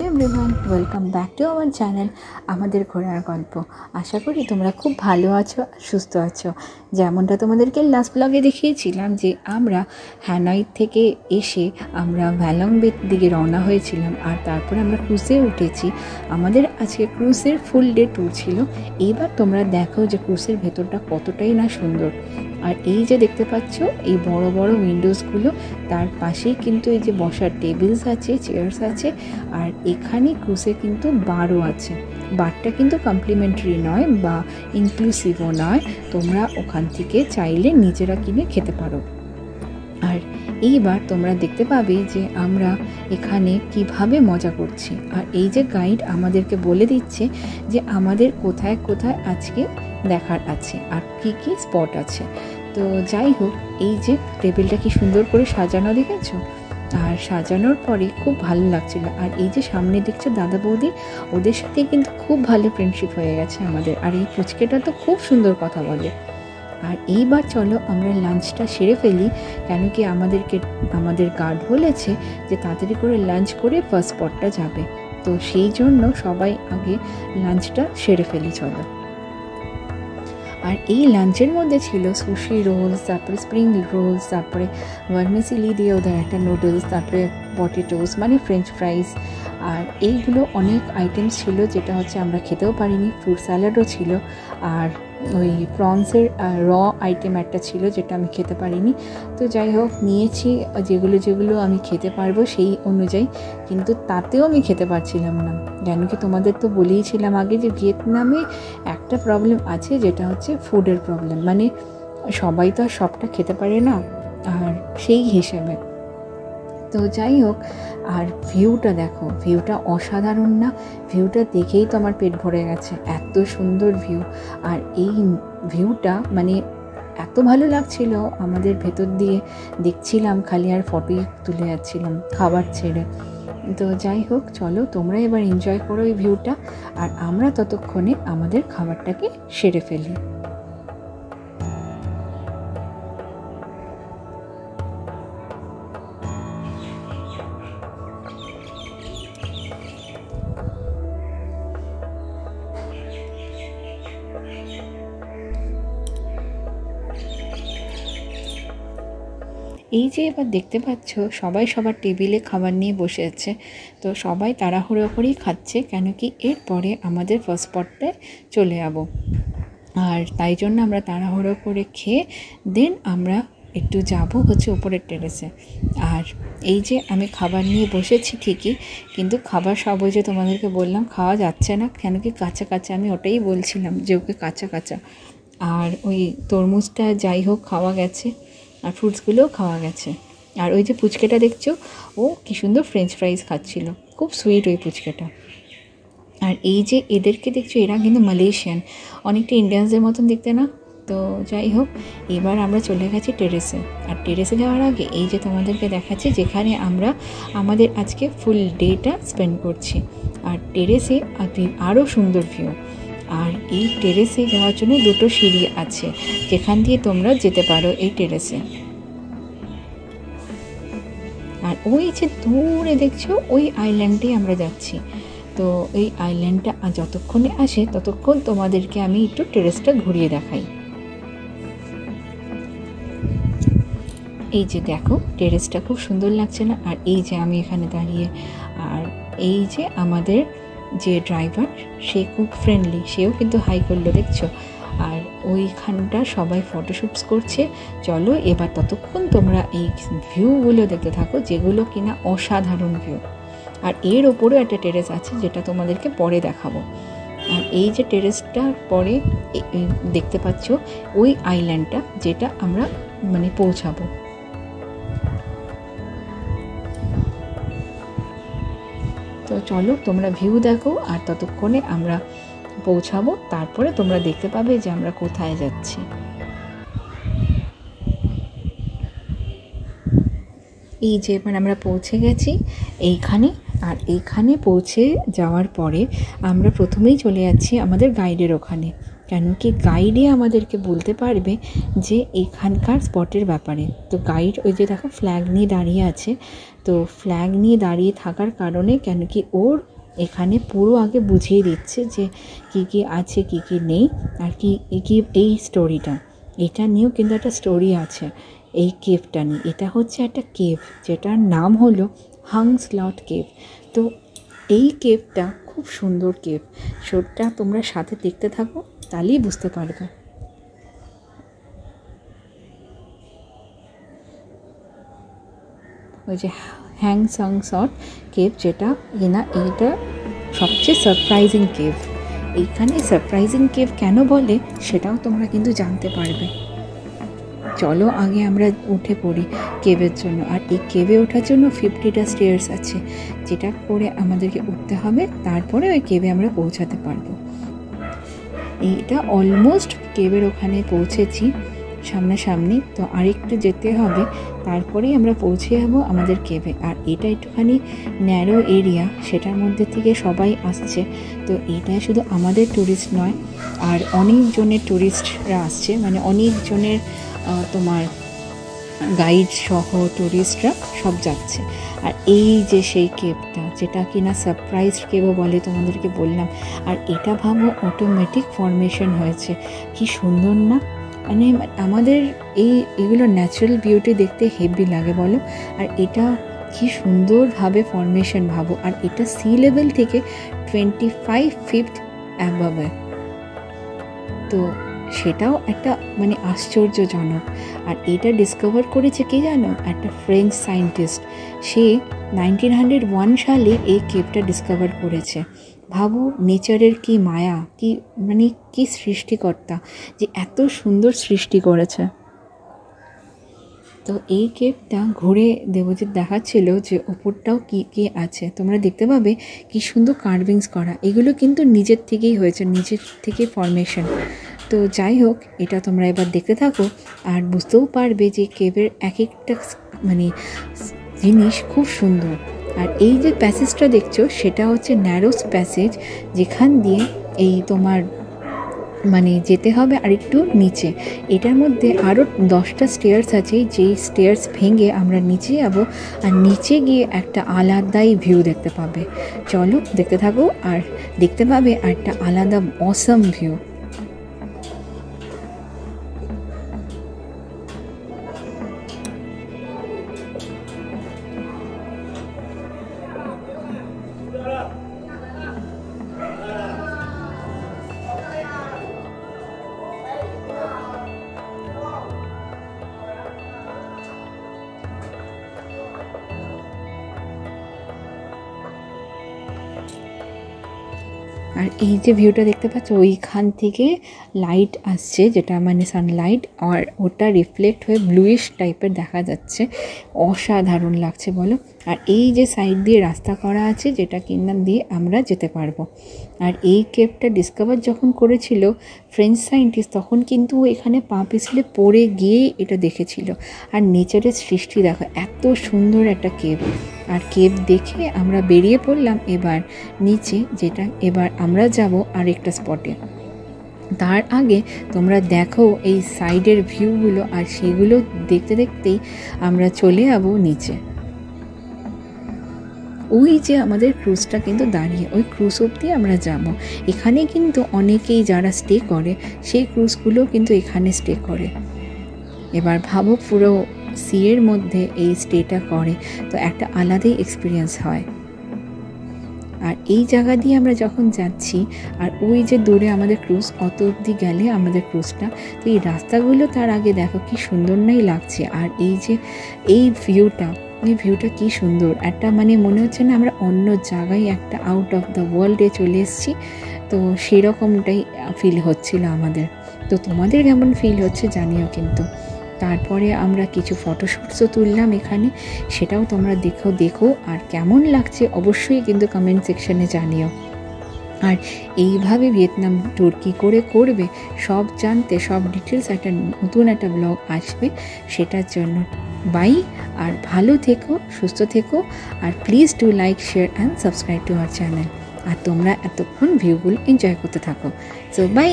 Everyone, welcome back to our channel আমাদের ঘোরার গল্প। আশা করি তোমরা খুব ভালো আছো, সুস্থ আছো। যেমনটা তোমাদেরকে লাস্ট ব্লগে দেখিয়েছিলাম যে আমরা হ্যানয় থেকে এসে আমরা ভ্যালং বের দিকে রওনা হয়েছিলাম, আর তারপরে আমরা ক্রুজে উঠেছি। আমাদের আজকে ক্রুজের ফুল ডে ট্যুর ছিল। এইবার তোমরা দেখো যে ক্রুজের ভেতরটা কতটাই না সুন্দর। আর এই যে দেখতে পাচ্ছ এই বড় বড় উইন্ডোজগুলো, তার পাশেই কিন্তু এই যে বসার টেবিলস আছে, চেয়ার্স আছে। আর এখানে ক্রুজে কিন্তু বারও আছে। বারটা কিন্তু কমপ্লিমেন্টারি নয় বা ইনক্লুসিভও নয়, তোমরা ওখান থেকে চাইলে নিজেরা কিনে খেতে পারো। আর এইবার তোমরা দেখতে পাবে যে আমরা এখানে কিভাবে মজা করছি। আর এই যে গাইড আমাদেরকে বলে দিচ্ছে যে আমাদের কোথায় কোথায় আজকে দেখার আছে আর কি কি স্পট আছে। তো যাই হোক, এই যে টেবিলটা কি সুন্দর করে সাজানো দেখেছো, আর সাজানোর পরে খুব ভালো লাগছিল। আর এই যে সামনে দেখছো দাদা বৌদি, ওদের সাথে কিন্তু খুব ভালো ফ্রেন্ডশিপ হয়ে গেছে আমাদের। আর এই পুচকেটা তো খুব সুন্দর কথা বলে। আর এইবার চলো আমরা লাঞ্চটা সেরে ফেলি, কেন কি আমাদের গার্ড বলেছে যে তাড়াতাড়ি করে লাঞ্চ করে ফার্স্ট স্পটটা যাবে। তো সেই জন্য সবাই আগে লাঞ্চটা সেরে ফেলি চলো। আর এই লাঞ্চের মধ্যে ছিল সুশি রোলস, তারপরে স্প্রিং রোলস, তারপরে ভার্মিসেলি দিয়ে ওদের একটা নুডলস, তারপরে পটেটোস মানে ফ্রেঞ্চ ফ্রাইস। আর এইগুলো অনেক আইটেমস ছিল যেটা হচ্ছে আমরা খেতেও পারিনি। ফ্রুট স্যালাডও ছিল, আর ওই প্রনসের র আইটেম একটা ছিল যেটা আমি খেতে পারিনি। তো যাই হোক, নিয়েছি যেগুলো আমি খেতে পারবো সেই অনুযায়ী, কিন্তু তাতেও আমি খেতে পারছিলাম না। কেন কি তোমাদের তো বলেইছিলাম আগে যে ভিয়েতনামে একটা প্রবলেম আছে, যেটা হচ্ছে ফুডের প্রবলেম। মানে সবাই তো আর সবটা খেতে পারে না, আর সেই হিসেবে। তো যাই হোক, আর ভিউটা দেখো, ভিউটা অসাধারণ না? ভিউটা দেখেই তো আমার পেট ভরে গেছে, এত সুন্দর ভিউ। আর এই ভিউটা মানে এত ভালো লাগছিল, আমাদের ভেতর দিয়ে দেখছিলাম খালি আর ফটোই তুলে যাচ্ছিলাম খাবার ছেড়ে। তো যাই হোক, চলো তোমরা এবার এনজয় করো এই ভিউটা, আর আমরা ততক্ষণে আমাদের খাবারটাকে সেরে ফেলি। এই যে এবার দেখতে পাচ্ছ সবাই সবার টেবিলে খাবার নিয়ে বসে আছে। তো সবাই তাড়াহুড়ো করেই খাচ্ছে, কেন কি এরপরে আমাদের ফার্স্ট স্পটটায় চলে যাব। আর তাই জন্য আমরা তাড়াহুড়ো করে খেয়ে দেন আমরা একটু যাব হচ্ছে উপরের টেরেসে। আর এই যে আমি খাবার নিয়ে বসেছি ঠিকই, কিন্তু খাবার সব ওই যে তোমাদেরকে বললাম খাওয়া যাচ্ছে না, কেন কি কাঁচা কাঁচা। আমি ওটাই বলছিলাম যে ওকে কাঁচা কাঁচা। আর ওই তরমুজটা যাই হোক খাওয়া গেছে, আর ফ্রুটসগুলোও খাওয়া গেছে। আর ওই যে পুচকেটা দেখছো, ও কি সুন্দর ফ্রেঞ্চ ফ্রাইজ খাচ্ছিল, খুব সুইট ওই পুচকেটা। আর এই যে এদেরকে দেখছো, এরা কিন্তু মালয়েশিয়ান, অনেকটা ইন্ডিয়ানসদের মতন দেখতে না? তো যাই হোক, এবার আমরা চলে গেছি টেরেসে। আর টেরেসে যাওয়ার আগে এই যে তোমাদেরকে দেখাচ্ছি যেখানে আমরা আমাদের আজকে ফুল ডেটা স্পেন্ড করছি। আর টেরেসে আরও সুন্দর ভিউ। আর এই টেরেসে যাওয়ার জন্য দুটো সিঁড়ি আছে, যেখান দিয়ে তোমরা যেতে পারো এই টেরেসে। আর ওই যে দূরে দেখছো, ওই আইল্যান্ডে আমরা যাচ্ছি। তো এই আইল্যান্ডটা যতক্ষণে আসে ততক্ষণ তোমাদেরকে আমি একটু টেরেসটা ঘুরিয়ে দেখাই। এই যে দেখো, টেরেসটা খুব সুন্দর লাগছে না? আর এই যে আমি এখানে দাঁড়িয়ে, আর এই যে আমাদের যে ড্রাইভার, সে খুব ফ্রেন্ডলি, সেও কিন্তু হাই করলো দেখছো। আর ওইখানটা সবাই ফটোশ্যুটস করছে। চলো এবার ততক্ষণ তোমরা এই ভিউগুলো দেখতে থাকো, যেগুলো কিনা অসাধারণ ভিউ। আর এর ওপরেও একটা টেরেস আছে যেটা তোমাদেরকে পরে দেখাবো। আর এই যে টেরেসটার পরে দেখতে পাচ্ছ ওই আইল্যান্ডটা, যেটা আমরা মানে পৌঁছাবো। তো চলো তোমরা ভিউ দেখো, আর ততক্ষণে আমরা পৌঁছাবো, তারপরে তোমরা দেখতে পাবে যে আমরা কোথায় যাচ্ছি। এই যে এবার আমরা পৌঁছে গেছি এইখানে। আর এইখানে পৌঁছে যাওয়ার পরে আমরা প্রথমেই চলে যাচ্ছি আমাদের গাইডের ওখানে, কেন কি গাইডে আমাদেরকে বলতে পারবে যে এখানকার স্পটের ব্যাপারে। তো গাইড ওই যে দেখো ফ্ল্যাগ নিয়ে দাঁড়িয়ে আছে, তো ফ্ল্যাগ নিয়ে দাঁড়িয়ে থাকার কারণে কেন কি ওর এখানে পুরো আগে বুঝিয়ে দিচ্ছে যে কী কী আছে কী কী নেই, আর কি এই স্টোরিটা, এটা নিয়েও কিন্তু একটা স্টোরি আছে এই কেভটা নিয়ে। এটা হচ্ছে একটা কেভ যেটার নাম হলো হাংস্লট কেভ। তো এই কেভটা খুব সুন্দর কেভ, সেটা তোমরা সাথে দেখতে থাকো, তাহলেই বুঝতে পারবে। ওই যে হাংস্লট কেভ যেটা এইটা সবচেয়ে সারপ্রাইজিং কেভ। এইখানে সারপ্রাইজিং কেভ কেন বলে সেটাও তোমরা কিন্তু জানতে পারবে। চলো আগে আমরা উঠে পড়ি কেভের জন্য। আর এই কেভে ওঠার জন্য 50টা স্টেয়ার্স আছে, যেটা করে আমাদেরকে উঠতে হবে, তারপরে ওই কেভে আমরা পৌঁছাতে পারবো। এইটা অলমোস্ট কেভের ওখানে পৌঁছেছি সামনাসামনি, তো আরেকটু যেতে হবে, তারপরেই আমরা পৌঁছে যাবো আমাদের কেভে। আর এটা একটুখানি ন্যারো এরিয়া, সেটার মধ্যে থেকে সবাই আসছে। তো এটা শুধু আমাদের ট্যুরিস্ট নয়, আর অনেকজনের ট্যুরিস্টরা আসছে, মানে অনেকজনের তোমার গাইড সহ ট্যুরিস্টরা সব যাচ্ছে। আর এই যে সেই কেভটা, যেটা কিনা সারপ্রাইজ কেভও বলে, তোমাদেরকে বললাম। আর এটা ভাবো অটোমেটিক ফর্মেশন হয়েছে, কি সুন্দর না? মানে আমাদের এগুলো ন্যাচারাল বিউটি দেখতে হেভি লাগে বলো। আর এটা কি সুন্দরভাবে ফর্মেশন ভাবো। আর এটা সি লেভেল থেকে 25 ফিট অ্যাবাভে, তো সেটাও একটা মানে আশ্চর্যজনক। আর এটা ডিসকভার করেছে কে জানো? একটা ফ্রেঞ্চ সায়েন্টিস্ট। সে 1901 সালে এই কেভটা ডিসকভার করেছে। ভাবো নেচারের কি মায়া, কি মানে কি সৃষ্টিকর্তা যে এত সুন্দর সৃষ্টি করেছে। তো এই কেভটা ঘুরে দেবজিৎ দেখাচ্ছিল যে ওপরটাও কী কী আছে, তোমরা দেখতে পাবে কি সুন্দর কার্ভিংস করা। এগুলো কিন্তু নিজের থেকেই হয়েছে, নিজের থেকে ফর্মেশন। তো যাই হোক, এটা তোমরা এবার দেখতে থাকো আর বুঝতেও পারবে যে কেভের এক একটা মানে জিনিস খুব সুন্দর। আর এই যে প্যাসেজটা দেখছো, সেটা হচ্ছে ন্যারোস প্যাসেজ, যেখান দিয়ে এই তোমার মানে যেতে হবে আর একটু নিচে। এটার মধ্যে আরও 10টা স্টেয়ার্স আছে, যেই স্টেয়ার্স ভেঙে আমরা নিচে যাবো। আর নিচে গিয়ে একটা আলাদাই ভিউ দেখতে পাবে। চলো দেখতে থাকো আর দেখতে পাবে আর একটা আলাদা অসম ভিউ। আর এই যে ভিউটা দেখতে পাচ্ছ, ওইখান থেকে লাইট আসছে, যেটা মানে সানলাইট, আর ওটা রিফ্লেক্ট হয়ে ব্লুইশ টাইপের দেখা যাচ্ছে। অসাধারণ লাগছে বলো। আর এই যে সাইড দিয়ে রাস্তা করা আছে, যেটা কিনা দিয়ে আমরা যেতে পারবো। আর এই কেভটা ডিসকভার যখন করেছিল ফ্রেঞ্চ সায়েন্টিস্ট, তখন কিন্তু এখানে পা পিছলে পড়ে গিয়েই এটা দেখেছিল। আর নেচারের সৃষ্টি দেখো, এত সুন্দর একটা কেভ। আর কেভ দেখে আমরা বেরিয়ে পড়লাম এবার নিচে, যেটা এবার আমরা যাব আরেকটা স্পটে। তার আগে তোমরা দেখো এই সাইডের ভিউগুলো, আর সেগুলো দেখতে দেখতেই আমরা চলে যাব নিচে। ওই যে আমাদের ক্রুজটা কিন্তু দাঁড়িয়ে, ওই ক্রুজ অবধি আমরা যাব। এখানে কিন্তু অনেকেই যারা স্টে করে, সেই ক্রুজগুলো কিন্তু এখানে স্টে করে। এবার ভাবো পুরো সিয়ের মধ্যে এই স্টেটা করে, তো একটা আলাদাই এক্সপিরিয়েন্স হয়। আর এই জায়গা দিয়ে আমরা যখন যাচ্ছি, আর ওই যে দূরে আমাদের ক্রুজ, অত অবধি গেলে আমাদের ক্রুজটা, তো এই রাস্তাগুলো তার আগে দেখো কি সুন্দর নাই লাগছে। আর এই যে এই ভিউটা কি সুন্দর, একটা মানে মনে হচ্ছে না আমরা অন্য জায়গায়, একটা আউট অফ দ্য ওয়ার্ল্ডে চলে এসেছি। তো সেরকমটাই ফিল হচ্ছিল আমাদের। তো তোমাদের কেমন ফিল হচ্ছে জানিও কিন্তু। তারপরে আমরা কিছু ফটোশ্যুটসও তুললাম এখানে, সেটাও তোমরা দেখো আর কেমন লাগছে অবশ্যই কিন্তু কমেন্ট সেকশানে জানিও। আর এইভাবে ভিয়েতনাম ট্যুর কী করে করবে সব জানতে, সব ডিটেলস একটা নতুন একটা ব্লগ আসবে, সেটার জন্য বাই। আর ভালো থেকো, সুস্থ থেকো, আর please do like, share and subscribe to our channel. আর তোমরা এতক্ষণ ভিউগুলো এনজয় করতে থাকো। So by.